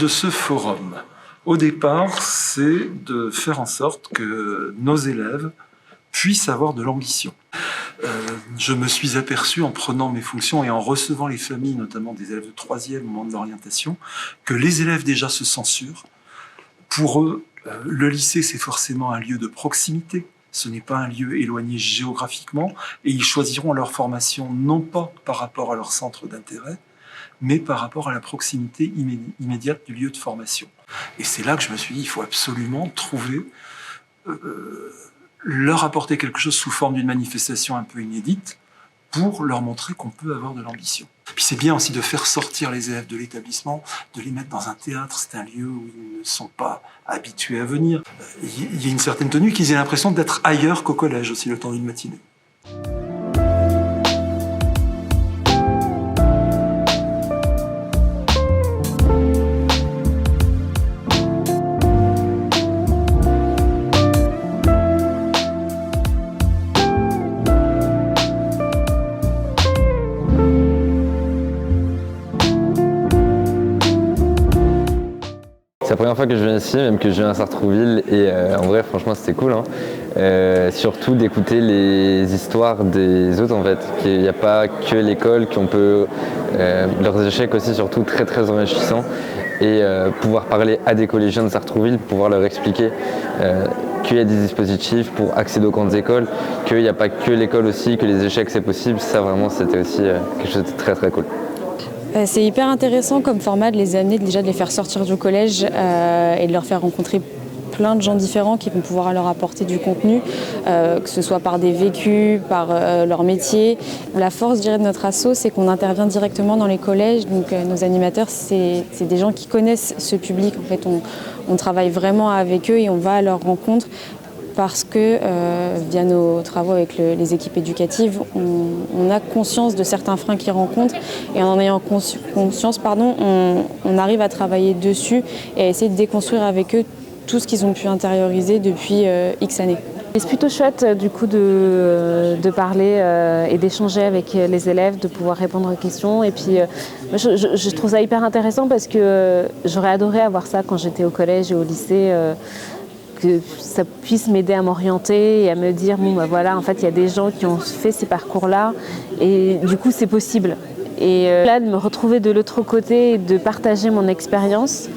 de ce forum, au départ, c'est de faire en sorte que nos élèves puissent avoir de l'ambition. Je me suis aperçu en prenant mes fonctions et en recevant les familles, notamment des élèves de 3e au moment de l'orientation, que les élèves déjà se censurent. Pour eux, le lycée, c'est forcément un lieu de proximité. Ce n'est pas un lieu éloigné géographiquement et ils choisiront leur formation non pas par rapport à leur centre d'intérêt, mais par rapport à la proximité immédiate du lieu de formation. Et c'est là que je me suis dit, il faut absolument trouver, leur apporter quelque chose sous forme d'une manifestation un peu inédite pour leur montrer qu'on peut avoir de l'ambition. Puis c'est bien aussi de faire sortir les élèves de l'établissement, de les mettre dans un théâtre, c'est un lieu où ils ne sont pas habitués à venir. Il y a une certaine tenue qu'ils aient l'impression d'être ailleurs qu'au collège aussi le temps d'une matinée. C'est la première fois que je viens ici, même que je viens à Sartrouville, et en vrai franchement c'était cool, surtout d'écouter les histoires des autres en fait, qu'il n'y a pas que l'école, qu'on peut, leurs échecs aussi surtout très très enrichissants, et pouvoir parler à des collégiens de Sartrouville, pouvoir leur expliquer qu'il y a des dispositifs pour accéder aux grandes écoles, qu'il n'y a pas que l'école aussi, que les échecs c'est possible, ça vraiment c'était aussi quelque chose de très très cool. C'est hyper intéressant comme format de les amener, déjà de les faire sortir du collège et de leur faire rencontrer plein de gens différents qui vont pouvoir leur apporter du contenu, que ce soit par des vécus, par leur métier. La force, je dirais, de notre asso, c'est qu'on intervient directement dans les collèges. Donc nos animateurs, c'est des gens qui connaissent ce public. En fait, on travaille vraiment avec eux et on va à leur rencontre. Parce que via nos travaux avec les équipes éducatives, on a conscience de certains freins qu'ils rencontrent et en ayant conscience, on arrive à travailler dessus et à essayer de déconstruire avec eux tout ce qu'ils ont pu intérioriser depuis X années. C'est plutôt chouette du coup de parler et d'échanger avec les élèves, de pouvoir répondre aux questions. Et puis je trouve ça hyper intéressant parce que j'aurais adoré avoir ça quand j'étais au collège et au lycée. Que ça puisse m'aider à m'orienter et à me dire bon bah voilà, en fait il y a des gens qui ont fait ces parcours-là et du coup c'est possible. Et là de me retrouver de l'autre côté et de partager mon expérience,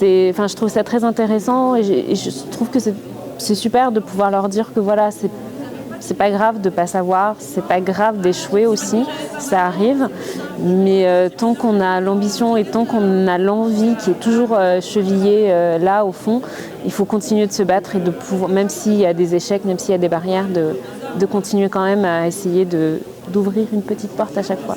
je trouve ça très intéressant et je trouve que c'est super de pouvoir leur dire que voilà, c'est pas grave de pas savoir, c'est pas grave d'échouer aussi, ça arrive, mais tant qu'on a l'ambition et tant qu'on a l'envie qui est toujours chevillée là au fond, il faut continuer de se battre et de pouvoir, même s'il y a des échecs, même s'il y a des barrières, de continuer quand même à essayer d'ouvrir une petite porte à chaque fois.